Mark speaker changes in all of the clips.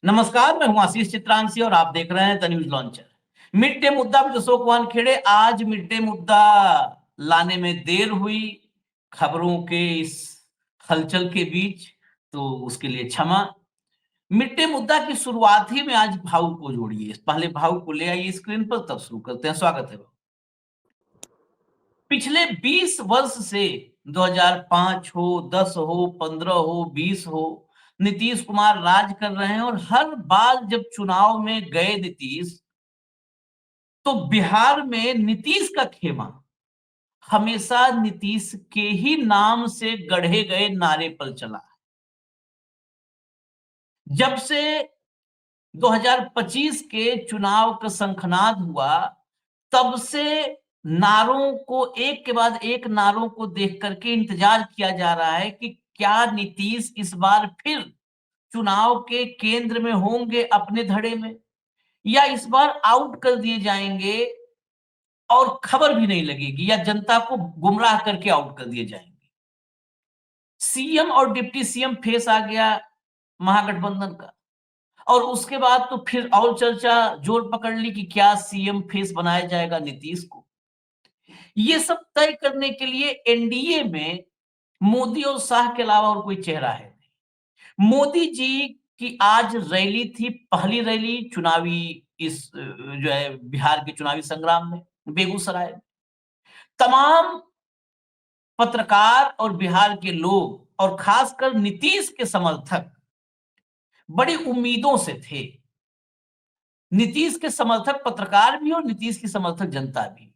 Speaker 1: नमस्कार, मैं हूं आशीष चित्रांशी और आप देख रहे हैं the news launcher. Mid day मुद्दा विद अशोक वाहन खेड़े। आज मिड डे मुद्दा लाने में देर हुई खबरों के इस हलचल के बीच, तो उसके लिए क्षमा। मिड डे मुद्दा की शुरुआत ही में आज भाऊ को जोड़िए। पहले भाऊ को ले आइए स्क्रीन पर, तब शुरू करते हैं। स्वागत है भाऊ। पिछले 20 वर्ष से 2005 हो, 10 हो, 15 हो, 20 हो, नीतीश कुमार राज कर रहे हैं और हर बार जब चुनाव में गए नीतीश, तो बिहार में नीतीश का खेमा हमेशा नीतीश के ही नाम से गढ़े गए नारे पर चला। जब से 2025 के चुनाव का शंखनाद हुआ, तब से नारों को एक के बाद एक नारों को देख करके इंतजार किया जा रहा है कि क्या नीतीश इस बार फिर चुनाव के केंद्र में होंगे अपने धड़े में, या इस बार आउट कर दिए जाएंगे और खबर भी नहीं लगेगी, या जनता को गुमराह करके आउट कर दिए जाएंगे। सीएम और डिप्टी सीएम फेस आ गया महागठबंधन का, और उसके बाद तो फिर और चर्चा जोर पकड़ ली कि क्या सीएम फेस बनाया जाएगा नीतीश को। ये सब तय करने के लिए एनडीए में मोदी और शाह के अलावा और कोई चेहरा है नहीं। मोदी जी की आज रैली थी, पहली रैली चुनावी, इस जो है बिहार के चुनावी संग्राम में, बेगूसराय में। तमाम पत्रकार और बिहार के लोग और खासकर नीतीश के समर्थक बड़ी उम्मीदों से थे। नीतीश के समर्थक पत्रकार भी और नीतीश की समर्थक जनता भी।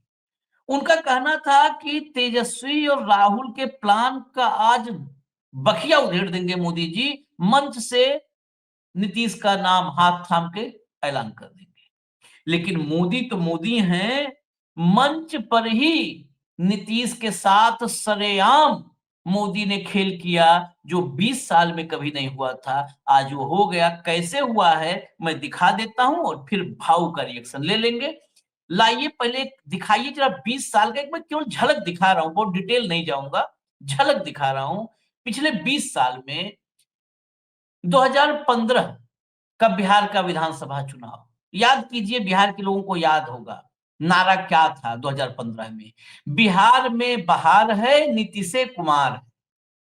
Speaker 1: उनका कहना था कि तेजस्वी और राहुल के प्लान का आज बखिया उधेड़ देंगे मोदी जी, मंच से नीतीश का नाम हाथ थाम के ऐलान कर देंगे। लेकिन मोदी तो मोदी हैं, मंच पर ही नीतीश के साथ सरेआम मोदी ने खेल किया, जो 20 साल में कभी नहीं हुआ था। आज वो हो गया। कैसे हुआ है मैं दिखा देता हूं और फिर भाऊ का रिएक्शन ले लेंगे। लाइए पहले दिखाइए जरा 20 साल का, एक मैं केवल झलक दिखा रहा हूं, बहुत डिटेल नहीं जाऊंगा, झलक दिखा रहा हूं। पिछले 20 साल में 2015 का बिहार का विधानसभा चुनाव याद कीजिए, बिहार के लोगों को याद होगा नारा क्या था 2015 में। बिहार में बहार है नीतीश कुमार,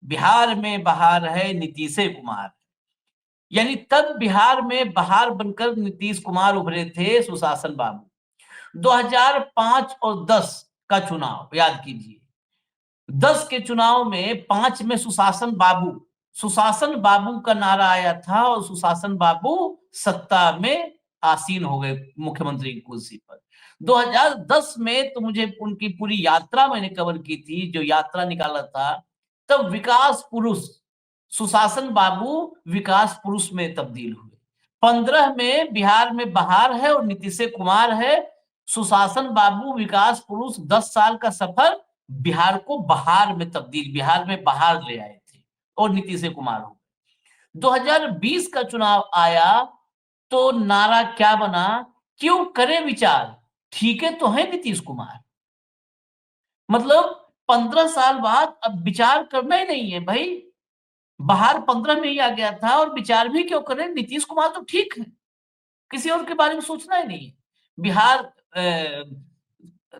Speaker 1: बिहार में बहार है नीतीश कुमार। यानी तब बिहार में बहार बनकर नीतीश कुमार उभरे थे, सुशासन बाबू। 2005 और 10 का चुनाव याद कीजिए। 10 के चुनाव में 5 में सुशासन बाबू का नारा आया था और सुशासन बाबू सत्ता में आसीन हो गए मुख्यमंत्री की कुर्सी पर। 2010 में तो मुझे उनकी पूरी यात्रा मैंने कवर की थी, जो यात्रा निकाला था, तब विकास पुरुष सुशासन बाबू विकास पुरुष में तब्दील हुए। 15 में बिहार में बहार है और नीतीश कुमार है, सुशासन बाबू विकास पुरुष 10 साल का सफर बिहार को बिहार में बहार ले आए थे और नीतीश कुमार हो। 2020 का चुनाव आया तो नारा क्या बना, क्यों करे विचार, ठीक है तो है नीतीश कुमार। मतलब 15 साल बाद अब विचार करना ही नहीं है भाई। बहार 15 में ही आ गया था और विचार भी क्यों करें, नीतीश कुमार तो ठीक है, किसी और के बारे में सोचना ही नहीं है। बिहार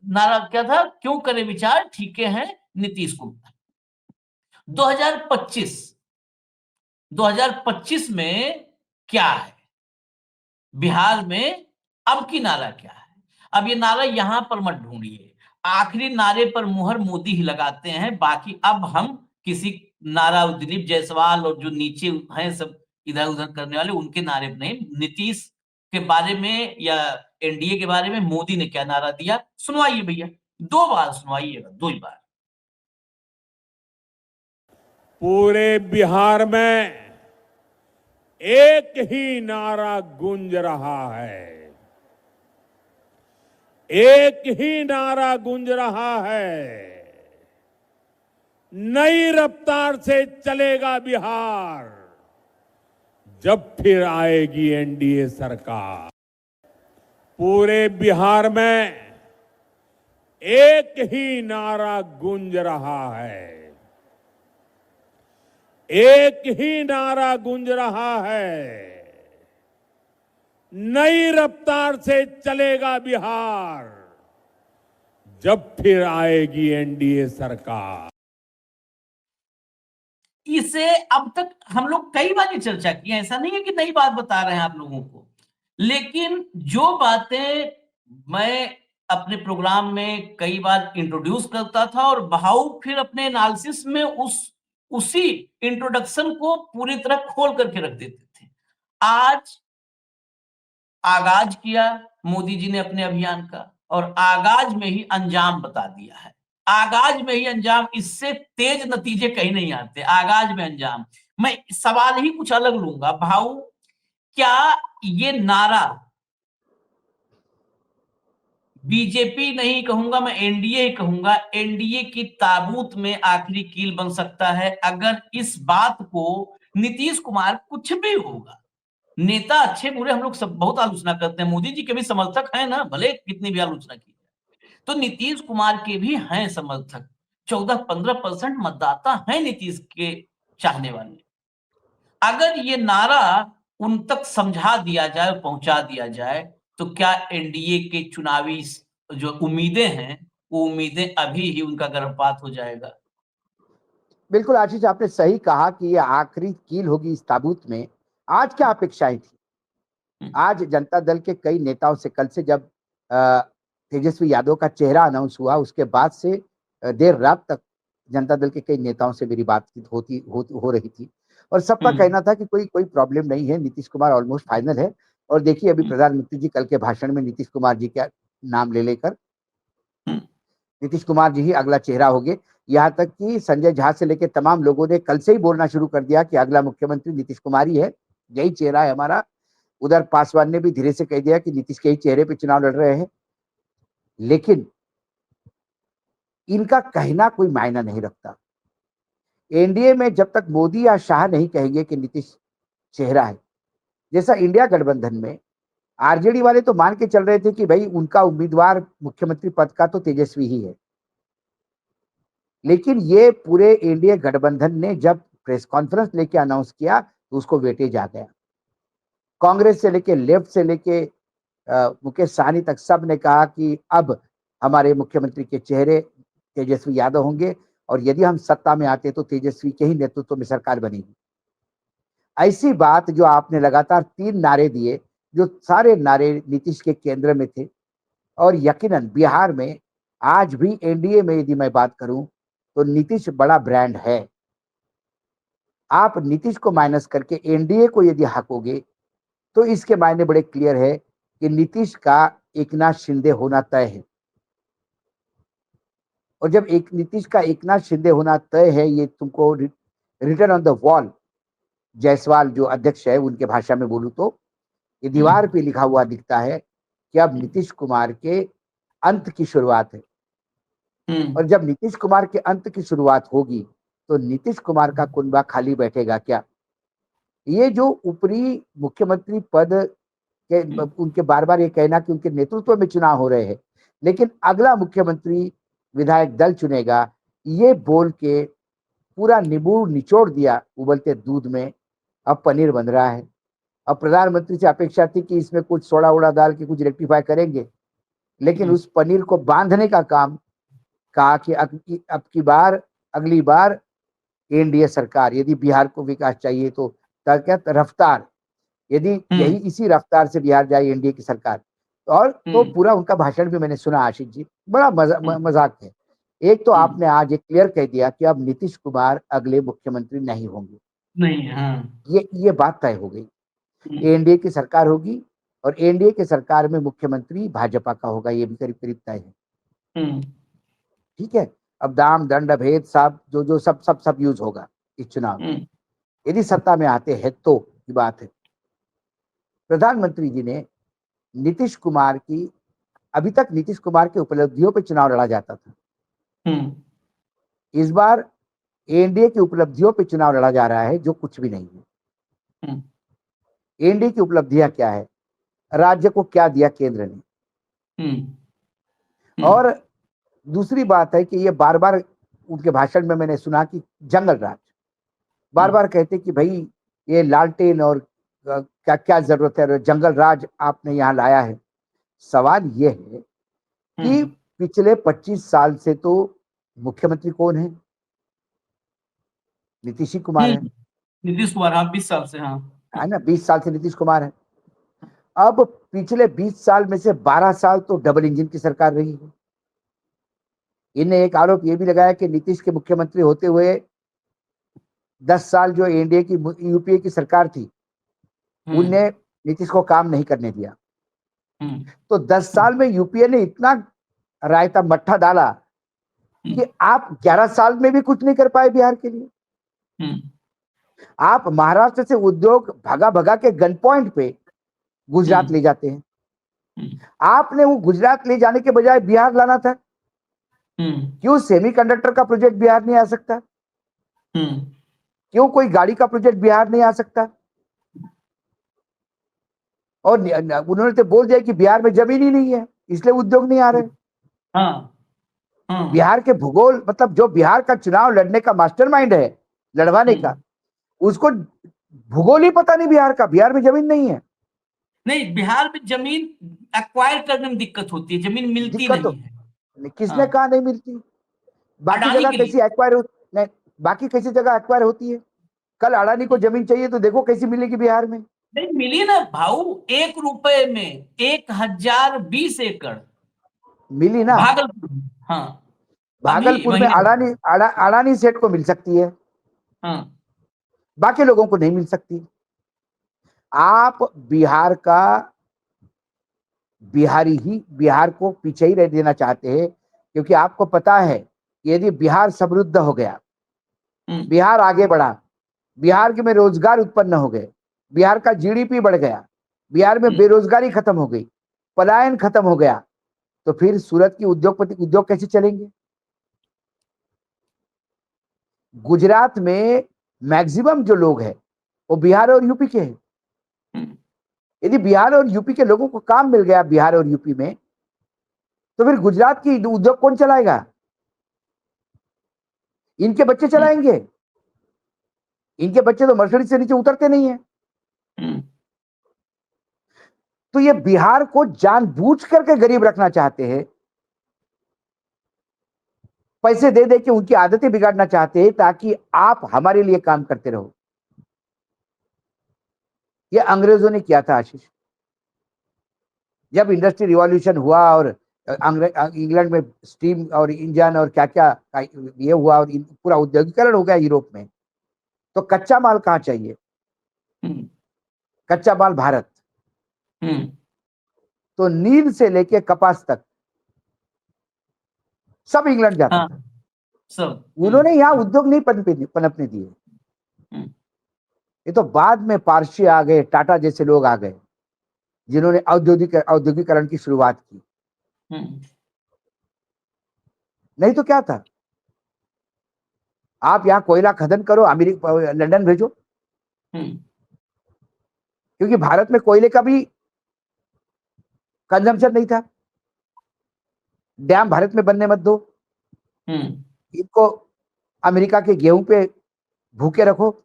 Speaker 1: नारा क्या था, क्यों करे विचार, ठीक है नीतीश कुमार। 2025 2025 में क्या है बिहार में, अब की नारा क्या है। अब ये नारा यहां पर मत ढूंढिए, आखिरी नारे पर मुहर मोदी ही लगाते हैं। बाकी अब हम किसी नारा, दिलीप जायसवाल और जो नीचे हैं सब इधर उधर करने वाले, उनके नारे पर नहीं, नीतीश के बारे में या एनडीए के बारे में मोदी ने क्या नारा दिया सुनवाइए भैया, 2 बार सुनवाइएगा, 2 ही बार।
Speaker 2: पूरे बिहार में एक ही नारा गूंज रहा है, एक ही नारा गूंज रहा है, नई रफ्तार से चलेगा बिहार जब फिर आएगी एनडीए सरकार। पूरे बिहार में एक ही नारा गूंज रहा है, एक ही नारा गूंज रहा है, नई रफ्तार से चलेगा बिहार जब फिर आएगी एनडीए सरकार।
Speaker 1: इसे अब तक हम लोग कई बार ये चर्चा की है, ऐसा नहीं है कि नई बात बता रहे हैं आप लोगों को, लेकिन जो बातें मैं अपने प्रोग्राम में कई बार इंट्रोड्यूस करता था और भाऊ फिर अपने एनालिसिस में उसी इंट्रोडक्शन को पूरी तरह खोल करके रख देते थे। आज आगाज किया मोदी जी ने अपने अभियान का और आगाज में ही अंजाम बता दिया है। आगाज में ही अंजाम, इससे तेज नतीजे कहीं नहीं आते, आगाज में अंजाम। मैं सवाल ही कुछ अलग लूंगा भाऊ, क्या ये नारा बीजेपी नहीं कहूंगा, मैं एनडीए ही कहूंगा, एनडीए की ताबूत में आखिरी कील बन सकता है अगर इस बात को नीतीश कुमार, कुछ भी होगा, नेता अच्छे बुरे हम लोग सब बहुत आलोचना करते हैं, मोदी जी के भी समर्थक हैं ना, भले कितनी भी आलोचना की जाए, तो नीतीश कुमार के भी हैं समर्थक, 14-15% मतदाता हैं नीतीश के चाहने वाले। अगर ये नारा उन तक समझा दिया जाए, पहुंचा दिया जाए, तो क्या एनडीए के चुनावी जो उम्मीदें हैं, वो उम्मीदें अभी ही उनका गर्भपात हो जाएगा।
Speaker 3: बिल्कुल आशीष, आपने सही कहा कि ये आखिरी कील होगी इस ताबूत में। आज क्या अपेक्षाएं थी? आज जनता दल के कई नेताओं से, कल से जब तेजस्वी यादव का चेहरा अनाउंस हुआ, उसके बाद से देर रात तक जनता दल के कई नेताओं से मेरी बातचीत हो रही थी और सबका कहना था कि कोई प्रॉब्लम नहीं है, नीतीश कुमार ऑलमोस्ट फाइनल है। और देखिए अभी प्रधानमंत्री जी कल के भाषण में नीतीश कुमार जी का नाम ले लेकर नीतीश कुमार जी ही अगला चेहरा होंगे। यहाँ तक कि संजय झा से लेकर तमाम लोगों ने कल से ही बोलना शुरू कर दिया कि अगला मुख्यमंत्री नीतीश कुमार ही है, यही चेहरा है हमारा। उधर पासवान ने भी धीरे से कह दिया कि नीतीश के ही चेहरे पे चुनाव लड़ रहे हैं। लेकिन इनका कहना कोई मायना नहीं रखता। एनडीए में जब तक मोदी या शाह नहीं कहेंगे कि नीतीश चेहरा है, जैसा इंडिया गठबंधन में आरजेडी वाले तो मान के चल रहे थे कि भाई उनका उम्मीदवार मुख्यमंत्री पद का तो तेजस्वी ही है, लेकिन ये पूरे एनडीए गठबंधन ने जब प्रेस कॉन्फ्रेंस लेके अनाउंस किया तो उसको वेटेज आ गया। कांग्रेस से लेके लेफ्ट से लेके मुकेश सहनी तक सब ने कहा कि अब हमारे मुख्यमंत्री के चेहरे तेजस्वी यादव होंगे और यदि हम सत्ता में आते तो तेजस्वी के ही नेतृत्व में सरकार बनेगी। ऐसी बात जो आपने लगातार 3 नारे दिए, जो सारे नारे नीतीश के केंद्र में थे। और यकीनन बिहार में आज भी एनडीए में यदि मैं बात करूं तो नीतीश बड़ा ब्रांड है। आप नीतीश को माइनस करके एनडीए को यदि हाकोगे तो इसके मायने बड़े क्लियर है कि नीतीश का एकनाथ शिंदे होना तय है। और जब एक नीतीश का एकनाथ शिंदे होना तय है, ये तुमको written on the wall, Jaiswal जो अध्यक्ष है उनके भाषा में बोलूं तो ये दीवार पे लिखा हुआ दिखता है कि अब नीतीश कुमार के अंत की शुरुआत है। और जब नीतीश कुमार के अंत की शुरुआत होगी तो नीतीश कुमार का कुनबा खाली बैठेगा क्या? ये जो ऊपरी मुख्यमंत्री पद के उनके बार बार ये कहना कि उनके नेतृत्व में चुनाव हो रहे हैं, लेकिन अगला मुख्यमंत्री विधायक दल चुनेगा, ये बोल के पूरा नींबू निचोड़ दिया उबलते दूध में। अब पनीर बन रहा है। अब प्रधानमंत्री से अपेक्षा थी कि इसमें कुछ सोडा वोडा डाल के कुछ रेक्टिफाई करेंगे, लेकिन उस पनीर को बांधने का काम कहा कि अब की बार, अगली बार एनडीए सरकार, यदि बिहार को विकास चाहिए तो क्या रफ्तार, यदि यही इसी रफ्तार से बिहार जाए एनडीए की सरकार। और तो पूरा उनका भाषण भी मैंने सुना आशीष जी, बड़ा मजाक है। एक तो आपने आज एक क्लियर कह दिया कि अब नीतीश कुमार अगले मुख्यमंत्री नहीं होंगे,
Speaker 1: नहीं, हाँ।
Speaker 3: ये बात तय हो गई। एनडीए की सरकार होगी और एनडीए की सरकार में मुख्यमंत्री भाजपा का होगा, ये भी करीब करीब तय है। ठीक है, अब दाम दंड भेद सब जो सब यूज होगा इस चुनाव में, यदि सत्ता में आते हैं तो की बात है। प्रधानमंत्री जी ने नीतीश कुमार की, अभी तक नीतीश कुमार के उपलब्धियों पे चुनाव लड़ा जाता था, इस बार एनडीए की उपलब्धियों पे चुनाव लड़ा जा रहा है, जो कुछ भी नहीं है। एनडीए की उपलब्धियां क्या है, राज्य को क्या दिया केंद्र ने। और दूसरी बात है कि ये बार बार उनके भाषण में मैंने सुना कि जंगल राज, बार बार कहते कि भाई ये लालटेन और क्या क्या जरूरत है, जंगल राज आपने यहाँ लाया है। सवाल ये है कि पिछले 25 साल से तो मुख्यमंत्री कौन है? नीतीश कुमार है
Speaker 1: नीतीश कुमार, हाँ 20 साल से, हाँ
Speaker 3: है ना, 20 साल से नीतीश कुमार है। अब पिछले 20 साल में से 12 साल तो डबल इंजन की सरकार रही है। इन्हें एक आरोप ये भी लगाया कि नीतीश के मुख्यमंत्री होते हुए 10 साल जो एनडीए की यूपीए की सरकार थी, उनने नीतीश को काम नहीं करने दिया। तो 10 साल में यूपीए ने इतना रायता मट्ठा डाला कि आप 11 साल में भी कुछ नहीं कर पाए बिहार के लिए। आप महाराष्ट्र से उद्योग भगा भगा के गन पॉइंट पे गुजरात ले जाते हैं। आपने वो गुजरात ले जाने के बजाय बिहार लाना था। क्यों सेमीकंडक्टर का प्रोजेक्ट बिहार नहीं आ सकता? क्यों कोई गाड़ी का प्रोजेक्ट बिहार नहीं आ सकता? और उन्होंने तो बोल दिया कि बिहार में जमीन ही नहीं है, इसलिए उद्योग नहीं आ रहे। बिहार के भूगोल, मतलब जो बिहार का चुनाव लड़ने का मास्टरमाइंड है, लड़वाने का, उसको भूगोल ही पता नहीं बिहार का। बिहार में जमीन नहीं है।
Speaker 1: नहीं, बिहार में जमीन एक्वायर करने में दिक्कत होती है, जमीन मिलती नहीं है।
Speaker 3: किसने कहा नहीं मिलती? बाकी जगह कैसी एक्वायर नहीं, बाकी कैसी जगह एक्वायर होती है? कल अडानी को जमीन चाहिए तो देखो कैसी मिलेगी बिहार में।
Speaker 1: नहीं मिली ना भाऊ, 1 रुपए में 1020 एकड़
Speaker 3: मिली ना।
Speaker 1: भागलपुर, हाँ
Speaker 3: भागलपुर में अडानी सेठ को मिल सकती है, बाकी लोगों को नहीं मिल सकती। आप बिहार का बिहारी ही बिहार को पीछे ही रह देना चाहते हैं, क्योंकि आपको पता है कि यदि बिहार समृद्ध हो गया, बिहार आगे बढ़ा, बिहार में रोजगार उत्पन्न हो गए, बिहार का जीडीपी बढ़ गया, बिहार में बेरोजगारी खत्म हो गई, पलायन खत्म हो गया, तो फिर सूरत की उद्योग कैसे चलेंगे? गुजरात में मैक्सिमम जो लोग हैं वो बिहार और यूपी के हैं। यदि बिहार और यूपी के लोगों को काम मिल गया बिहार और यूपी में, तो फिर गुजरात की उद्योग कौन चलाएगा? इनके बच्चे चलाएंगे। इनके बच्चे तो मर्सिडीज से नीचे उतरते नहीं है। तो ये बिहार को जानबूझ करके गरीब रखना चाहते हैं, पैसे दे दे के उनकी आदतें बिगाड़ना चाहते हैं, ताकि आप हमारे लिए काम करते रहो। ये अंग्रेजों ने किया था आशीष। जब इंडस्ट्री रिवॉल्यूशन हुआ और इंग्लैंड में स्टीम और इंजन और क्या क्या ये हुआ और पूरा औद्योगिकरण हो गया यूरोप में, तो कच्चा माल कहाँ चाहिए? कच्चा माल भारत। तो नील से लेके कपास तक सब इंग्लैंड जाता था।
Speaker 1: सब
Speaker 3: उन्होंने यहाँ उद्योग नहीं पनपने दिए। ये तो बाद में पारसी आ गए, टाटा जैसे लोग आ गए, जिन्होंने औद्योगिकरण की शुरुआत की। नहीं तो क्या था? आप यहाँ कोयला खदान करो, अमेरिका लंदन भेजो, क्योंकि भारत में कोयले का भी कंजम्पशन नहीं था। डैम भारत में बनने मत दो, इनको अमेरिका के गेहूं पे भूखे रखो।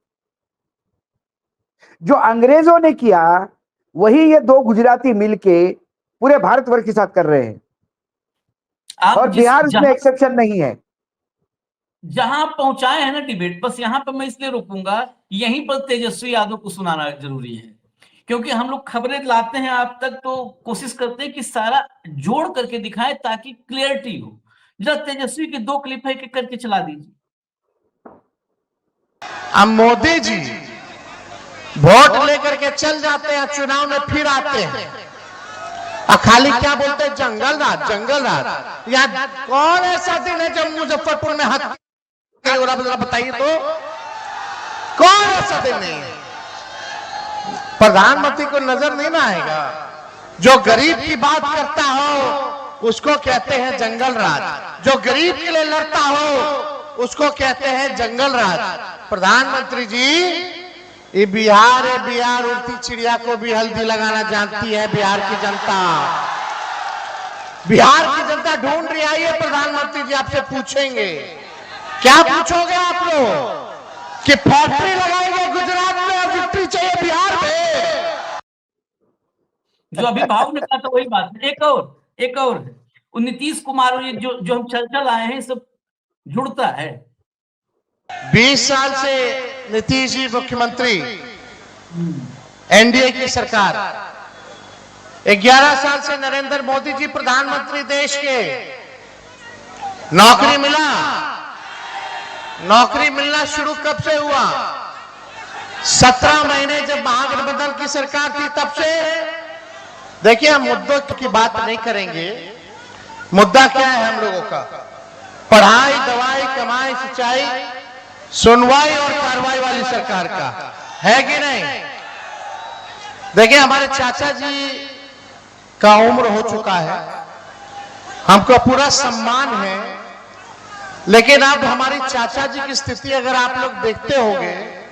Speaker 3: जो अंग्रेजों ने किया वही ये 2 गुजराती मिलके पूरे भारतवर्ष के साथ कर रहे हैं, और बिहार उसमें एक्सेप्शन नहीं है।
Speaker 1: जहां पहुंचाए हैं ना डिबेट, बस यहां पर मैं इसलिए रुकूंगा, यहीं पर तेजस्वी यादव को सुनाना जरूरी है, क्योंकि हम लोग खबरें लाते हैं आप तक तो कोशिश करते हैं कि सारा जोड़ करके दिखाएं ताकि क्लियरिटी हो। जरा तेजस्वी की 2 क्लिप है कि करके चला दीजिए।
Speaker 4: अब मोदी जी वोट लेकर के चल जाते हैं, चुनाव में फिर आते हैं और खाली क्या बोलते हैं? जंगल राज, जंगल राज। यार कौन ऐसा दिन है जब मुजफ्फरपुर में हत्या बताइए तो? कौन ऐसा दिन नहीं है? प्रधानमंत्री को नजर नहीं ना आएगा? जो गरीब की बात करता हो उसको कहते हैं जंगल राज, जो गरीब के लिए लड़ता हो उसको कहते हैं जंगल राज। प्रधानमंत्री जी, ये बिहार है, बिहार उड़ती चिड़िया को भी हल्दी लगाना जानती है बिहार की जनता। बिहार की जनता ढूंढ रही आई है। प्रधानमंत्री जी आपसे पूछेंगे, क्या पूछोगे आप लोग? कि फैक्ट्री लगाएंगे गुजरात में और विक्ट्री चाहिए बिहार में?
Speaker 1: जो अभी भाव ने कहा था वही बात है। एक और है। वो नीतीश कुमार और ये जो जो हम चल आए हैं, सब जुड़ता है।
Speaker 4: 20 साल से नीतीश जी मुख्यमंत्री,
Speaker 1: हम्म,
Speaker 4: एनडीए की सरकार, 11 साल से नरेंद्र मोदी जी प्रधानमंत्री देश के। नौकरी मिला, नौकरी मिलना शुरू कब से हुआ? 17 महीने जब महागठबंधन की सरकार थी तब से। देखिए, हम मुद्दों की बात नहीं करेंगे। मुद्दा क्या है हम लोगों का? पढ़ाई, दवाई, कमाई, सिंचाई, सुनवाई और कार्रवाई वाली सरकार का है कि नहीं? देखिए, हमारे चाचा जी का उम्र हो चुका है, हमको पूरा सम्मान है, लेकिन अब हमारी चाचा जी की स्थिति अगर आप लोग देखते होंगे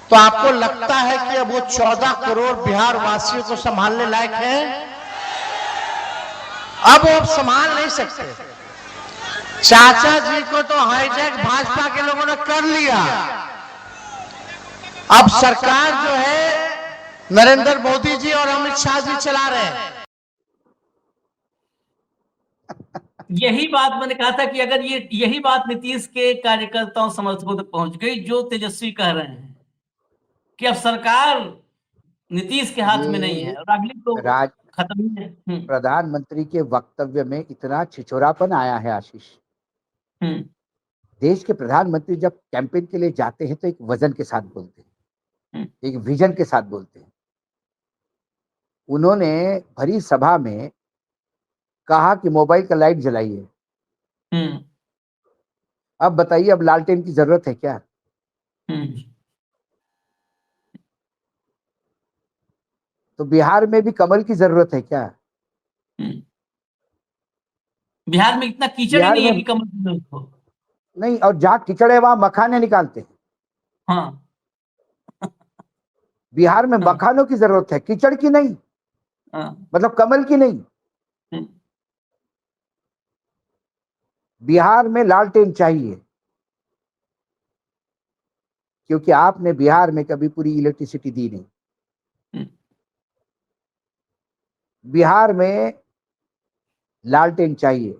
Speaker 4: तो आपको लगता है कि अब वो 14 करोड़ बिहार वासियों को संभालने लायक है? अब वो संभाल नहीं सकते। चाचा जी को तो हाईजैक भाजपा के लोगों ने कर लिया। अब सरकार जो है नरेंद्र मोदी जी और अमित शाह जी चला रहे हैं।
Speaker 1: यही बात मैंने कहा था कि अगर यही बात नीतीश के कार्यकर्ताओं समर्थकों तक पहुंच गई, जो तेजस्वी कह रहे हैं कि अब सरकार नीतीश के हाथ में नहीं है और अगली तो
Speaker 3: राज
Speaker 1: खत्म ही है।
Speaker 3: प्रधानमंत्री के वक्तव्य में इतना छिछोरापन आया है आशीष।
Speaker 1: हम्म,
Speaker 3: देश के प्रधानमंत्री जब कैंपेन के लिए जाते हैं तो एक वजन के साथ बोलते हैं, एक विजन के साथ बोलते हैं। उन्होंने भरी सभा में कहा कि मोबाइल का लाइट जलाइए।
Speaker 1: हम्म,
Speaker 3: अब बताइए, अब लालटेन की जरूरत है क्या?
Speaker 1: हम्म,
Speaker 3: तो बिहार में भी कमल की जरूरत है क्या?
Speaker 1: हम्म। बिहार में इतना कीचड़ ही
Speaker 3: बिहार
Speaker 1: नहीं है
Speaker 3: में
Speaker 1: कि कमल की जरूरत हो।
Speaker 3: नहीं, और जहां कीचड़ है वहां मखाने निकालते हैं।
Speaker 1: हाँ,
Speaker 3: बिहार में
Speaker 1: हाँ,
Speaker 3: मखानों की जरूरत है, कीचड़ की नहीं,
Speaker 1: हाँ,
Speaker 3: मतलब कमल की नहीं।
Speaker 1: हम्म,
Speaker 3: बिहार में लालटेन चाहिए, क्योंकि आपने बिहार में कभी पूरी इलेक्ट्रिसिटी दी नहीं।
Speaker 1: हम्म,
Speaker 3: बिहार में लालटेन चाहिए,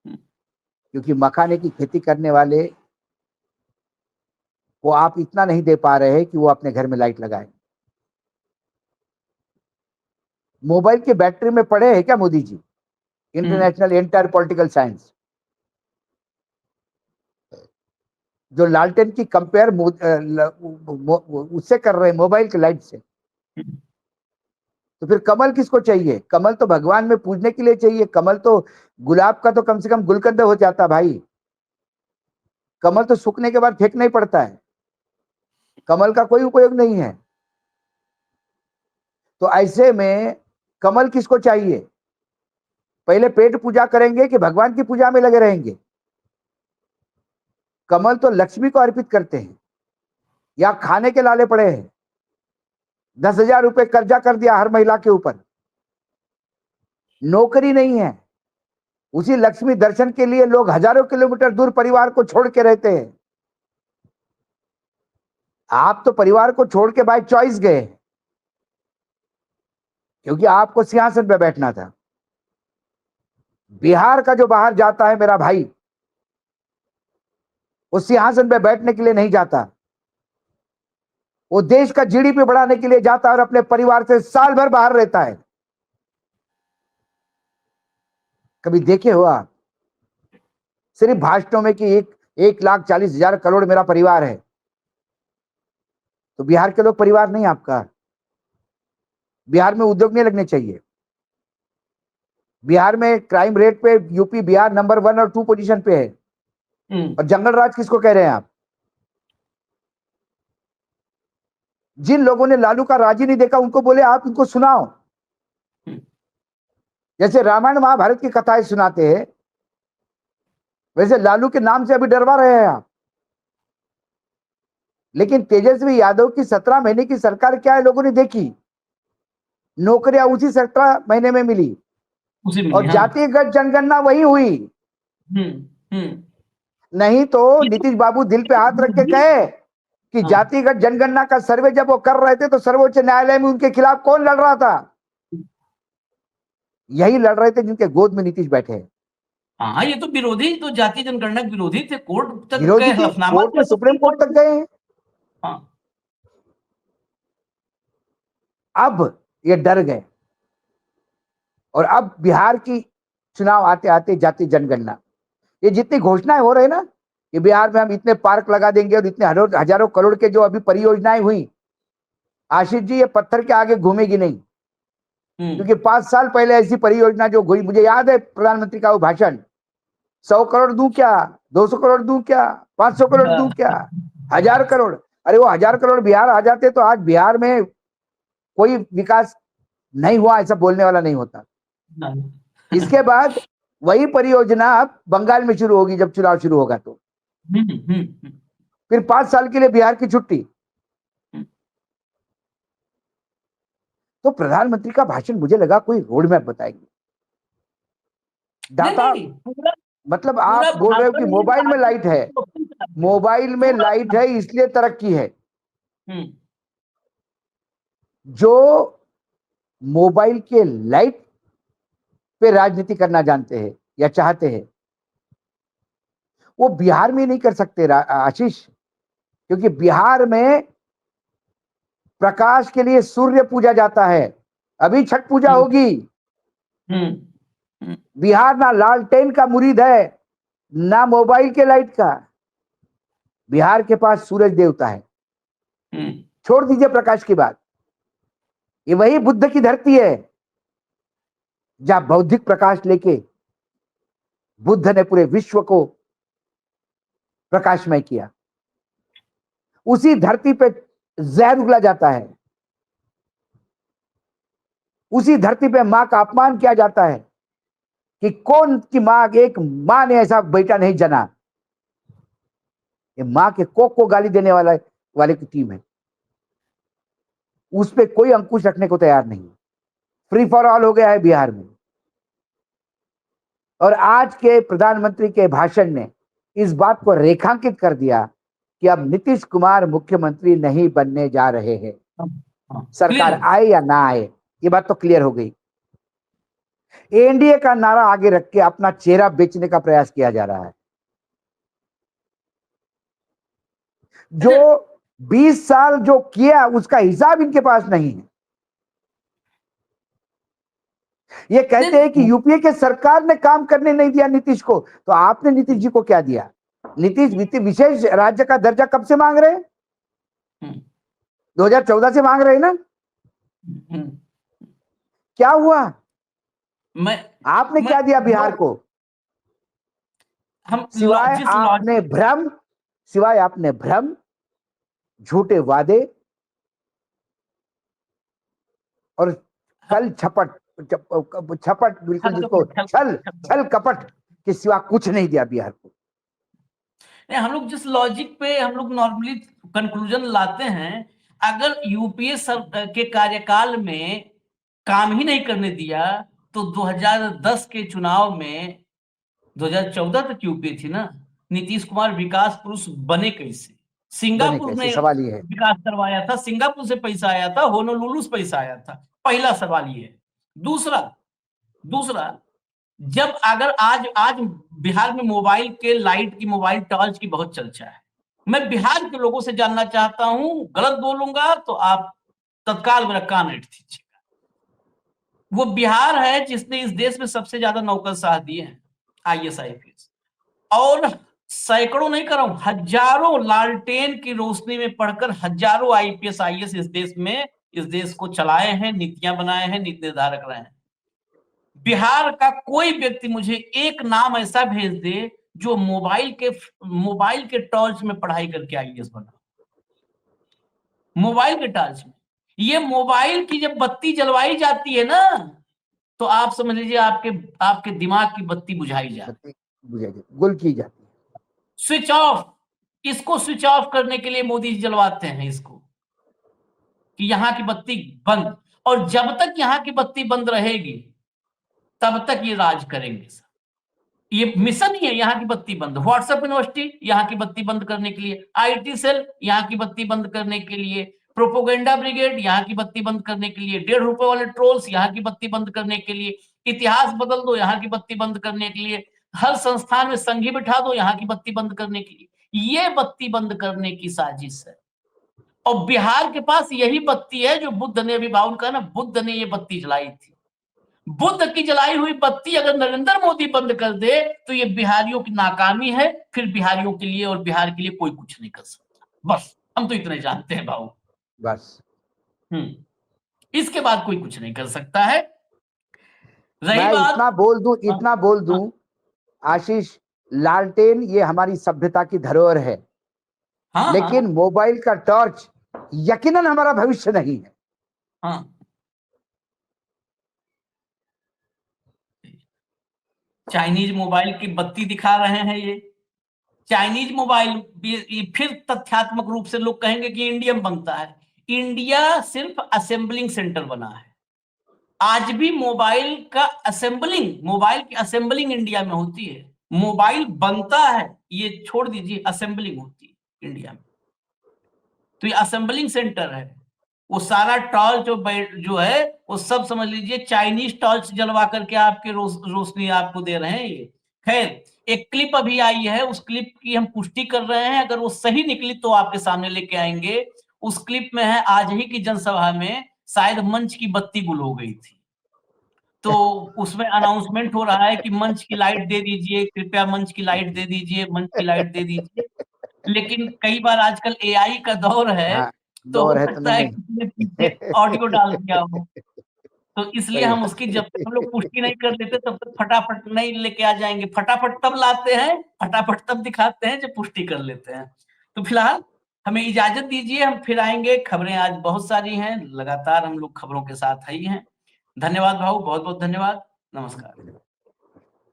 Speaker 3: क्योंकि मखाने की खेती करने वाले को आप इतना नहीं दे पा रहे हैं कि वो अपने घर में लाइट लगाए। मोबाइल के बैटरी में पढ़े हैं क्या Modi ji? International entire political science जो लालटेन की कंपेयर उससे कर रहे हैं, मोबाइल के लाइट से। तो फिर कमल किसको चाहिए? कमल तो भगवान में पूजने के लिए चाहिए। कमल तो गुलाब का तो कम से कम गुलकंद हो जाता भाई। कमल तो सूखने के बाद फेंकना ही पड़ता है, कमल का कोई उपयोग नहीं है। तो ऐसे में कमल किसको चाहिए? पहले पेट पूजा करेंगे कि भगवान की पूजा में लगे रहेंगे? कमल तो लक्ष्मी को अर्पित करते हैं, या खाने के लाले पड़े हैं। 10,000 रुपए कर्जा कर दिया हर महिला के ऊपर, नौकरी नहीं है। उसी लक्ष्मी दर्शन के लिए लोग हजारों किलोमीटर दूर परिवार को छोड़ के रहते हैं। आप तो परिवार को छोड़ के बाय चॉइस गए, क्योंकि आपको सिंहासन पे बैठना था। बिहार का जो बाहर जाता है मेरा भाई, वो सिंहासन पे बैठने के लिए नहीं जाता, वो देश का जीडीपी बढ़ाने के लिए जाता है और अपने परिवार से साल भर बाहर रहता है। कभी देखे हो आप? सिर्फ भाषणों में कि 1,40,000 करोड़ मेरा परिवार है। तो बिहार के लोग परिवार नहीं आपका। बिहार में उद्योग नहीं लगने चाहिए। बिहार में क्राइम रेट पे यूपी बिहार नंबर 1 और 2 पोजीशन पे है। और जंगल राज किसको कह रहे हैं आप? जिन लोगों ने लालू का राज ही नहीं देखा उनको बोले आप इनको सुनाओ। जैसे रामायण महाभारत की कथाएं सुनाते हैं, वैसे लालू के नाम से अभी डरवा रहे हैं आप। लेकिन तेजस्वी यादव की 17 महीने की सरकार क्या है लोगों ने देखी। नौकरियां उसी 17 महीने में मिली, और जातिगत जनगणना वही हुई। नहीं तो नीतीश बाबू दिल पे हाथ रख के कहे कि जातिगत जनगणना का सर्वे जब वो कर रहे थे तो सर्वोच्च न्यायालय में उनके खिलाफ कौन लड़ रहा था? यही लड़ रहे थे जिनके गोद में नीतीश बैठे हैं।
Speaker 1: हाँ, ये तो विरोधी, तो जातीय जनगणना के विरोधी थे, कोर्ट तक
Speaker 3: विरोधी
Speaker 1: गए,
Speaker 3: थे,
Speaker 1: हलफनामा
Speaker 3: कोर्ट में,
Speaker 1: दिया
Speaker 3: सुप्रीम कोर्ट तक गए हैं।
Speaker 1: हाँ,
Speaker 3: अब ये डर गए और अब बिहार की चुनाव आते आते जातीय जनगणना, ये जितनी घोषणाएं हो रही ना कि बिहार में हम इतने पार्क लगा देंगे और इतने हजारों करोड़ के जो अभी परियोजनाएं हुई, आशीष जी ये पत्थर के आगे घूमेगी नहीं। क्योंकि 5 साल पहले ऐसी परियोजना जो हुई, मुझे याद है प्रधानमंत्री का वो भाषण, 100 करोड़ दूं क्या, 200 करोड़ दूं क्या, 500 करोड़ दूं क्या, 1000 करोड़। अरे वो 1000 करोड़ बिहार आ जाते तो आज बिहार में कोई विकास नहीं हुआ ऐसा बोलने वाला नहीं होता। इसके बाद वही परियोजना अब बंगाल में शुरू होगी जब चुनाव शुरू होगा तो फिर 5 साल के लिए बिहार की छुट्टी। तो प्रधानमंत्री का भाषण मुझे लगा कोई रोड मैप बताएगी। डाटा मतलब आप बोल रहे हो कि मोबाइल में लाइट है, मोबाइल में लाइट है इसलिए तरक्की है। जो मोबाइल के लाइट पे राजनीति करना जानते हैं या चाहते हैं वो बिहार में नहीं कर सकते आशीष, क्योंकि बिहार में प्रकाश के लिए सूर्य पूजा जाता है। अभी छठ पूजा होगी। बिहार ना लालटेन का मुरीद है ना मोबाइल के लाइट का। बिहार के पास सूरज देवता है। छोड़ दीजिए प्रकाश की बात, ये वही बुद्ध की धरती है जहां बौद्धिक प्रकाश लेके बुद्ध ने पूरे विश्व को प्रकाशमय किया। उसी धरती पे जहर उगला जाता है, उसी धरती पे मां का अपमान किया जाता है कि कौन की मां, एक मां ने ऐसा बेटा नहीं जना। ये मां के कोक को गाली देने वाले की टीम है, उस पे कोई अंकुश रखने को तैयार नहीं। फ्री फॉर ऑल हो गया है बिहार में। और आज के प्रधानमंत्री के भाषण ने इस बात को रेखांकित कर दिया कि अब नीतीश कुमार मुख्यमंत्री नहीं बनने जा रहे हैं। सरकार आए या ना आए ये बात तो क्लियर हो गई। एनडीए का नारा आगे रख के अपना चेहरा बेचने का प्रयास किया जा रहा है। जो 20 साल जो किया उसका हिसाब इनके पास नहीं है। ये कहते हैं कि यूपीए के सरकार ने काम करने नहीं दिया नीतीश को, तो आपने नीतीश जी को क्या दिया? नीतीश विशेष राज्य का दर्जा कब से मांग रहे हैं? 2014 से मांग रहे हैं ना? क्या हुआ? आपने क्या दिया बिहार को? सिवाय आपने भ्रम, झूठे वादे और छल बिल्कुल जिसको छल कपट के सिवा कुछ नहीं दिया बिहार को।
Speaker 1: हम लोग जिस लॉजिक पे हम लोग नॉर्मली कंक्लूजन लाते हैं, अगर यूपीए के कार्यकाल में काम ही नहीं करने दिया तो 2010 के चुनाव में, 2014 तक यूपीए थी ना, नीतीश कुमार विकास पुरुष बने कैसे? सिंगापुर ने
Speaker 3: सवाल ये है।
Speaker 1: विकास करवाया था, सिंगापुर से पैसा आया था, होनोलुलु से पैसा आया था। पहला सवाल ये है। दूसरा, जब अगर आज बिहार में मोबाइल के लाइट की, मोबाइल टॉर्च की बहुत चर्चा है। मैं बिहार के लोगों से जानना चाहता हूं, गलत बोलूंगा तो आप तत्काल मेरा कान ऐंठ दीजिएगा। वो बिहार है जिसने इस देश में सबसे ज्यादा नौकरशाह दिए हैं, IAS IPS, और सैकड़ों नहीं कर रहा हूं, हजारों लालटेन की रोशनी में पढ़कर हजारों IPS IAS इस देश को चलाए हैं, नीतियां बनाए हैं, नीति निर्धारक रहे हैं। बिहार का कोई व्यक्ति मुझे एक नाम ऐसा भेज दे जो मोबाइल के टॉर्च में पढ़ाई करके IAS बना। मोबाइल के टॉर्च में, ये मोबाइल की जब बत्ती जलवाई जाती है ना, तो आप समझ लीजिए आपके दिमाग की बत्ती बुझाई जाती है,
Speaker 3: गुल की जाती है,
Speaker 1: स्विच ऑफ। इसको स्विच ऑफ करने के लिए मोदी जी जलवाते हैं इसको, कि यहां की बत्ती बंद। और जब तक यहां की बत्ती बंद रहेगी तब तक ये राज करेंगे। ये मिशन ही है, यहाँ की बत्ती बंद। व्हाट्सएप यूनिवर्सिटी यहाँ की बत्ती बंद करने के लिए, IT सेल यहाँ की बत्ती बंद करने के लिए, प्रोपोगेंडा ब्रिगेड यहाँ की बत्ती बंद करने के लिए, 1.5 रुपए वाले ट्रोल्स यहाँ की बत्ती बंद करने के लिए, इतिहास बदल दो यहाँ की बत्ती बंद करने के लिए, हर संस्थान में संघी बिठा दो यहाँ की बत्ती बंद करने के लिए। ये बत्ती बंद करने की साजिश है। और बिहार के पास यही बत्ती है जो बुद्ध ने, अभी बाउल कहा ना, बुद्ध ने ये बत्ती जलाई थी। बुद्ध की जलाई हुई बत्ती अगर नरेंद्र मोदी बंद कर दे तो ये बिहारियों की नाकामी है। फिर बिहारियों के लिए और बिहार के लिए कोई कुछ नहीं कर सकता। बस हम तो इतने जानते हैं बाबू,
Speaker 3: बस।
Speaker 1: इसके बाद कोई कुछ नहीं कर सकता है। रही
Speaker 3: मैं
Speaker 1: बात,
Speaker 3: इतना बोल दूं आशीष, लालटेन ये हमारी सभ्यता की धरोहर है,
Speaker 1: हाँ,
Speaker 3: लेकिन मोबाइल का टॉर्च यकीनन हमारा भविष्य नहीं है।
Speaker 1: हाँ, चाइनीज मोबाइल की बत्ती दिखा रहे हैं ये चाइनीज मोबाइल। फिर तथ्यात्मक रूप से लोग कहेंगे कि इंडियन बनता है। इंडिया सिर्फ असेंबलिंग सेंटर बना है। आज भी मोबाइल की असेंबलिंग इंडिया में होती है। मोबाइल बनता है ये छोड़ दीजिए, असेंबलिंग होती है इंडिया में। तो ये असेंबलिंग सेंटर है। वो सारा टॉर्च जो है वो सब समझ लीजिए चाइनीज टॉर्च जलवा करके आपके रोशनी आपको दे रहे हैं ये। खैर, एक क्लिप अभी आई है, उस क्लिप की हम पुष्टि कर रहे हैं। अगर वो सही निकली तो आपके सामने लेके आएंगे। उस क्लिप में है, आज ही की जनसभा में शायद मंच की बत्ती गुल हो गई थी, तो उसमें अनाउंसमेंट हो रहा है कि मंच की लाइट दे दीजिए, कृपया मंच की लाइट दे दीजिए, मंच की लाइट दे दीजिए। लेकिन कई बार आजकल एआई का दौर है,
Speaker 3: हाँ,
Speaker 1: तो हो
Speaker 3: दौर है तो
Speaker 1: सकता है
Speaker 3: नहीं।
Speaker 1: किसी ने पीछे ऑडियो डाल दिया हो। तो इसलिए
Speaker 3: सही
Speaker 1: हम उसकी जब तक हम लोग पुष्टि नहीं कर लेते तब तक फटाफट नहीं लेके आ जाएंगे। फटाफट तब लाते हैं, फटाफट तब दिखाते हैं जब पुष्टि कर लेते हैं। तो फिलहाल हमें इजाजत दीजिए, हम फिर आएंगे। खबरें आज बहुत सारी हैं, लगातार हम लोग खबरों के साथ ही हैं। धन्यवाद भाऊ, बहुत बहुत धन्यवाद, नमस्कार।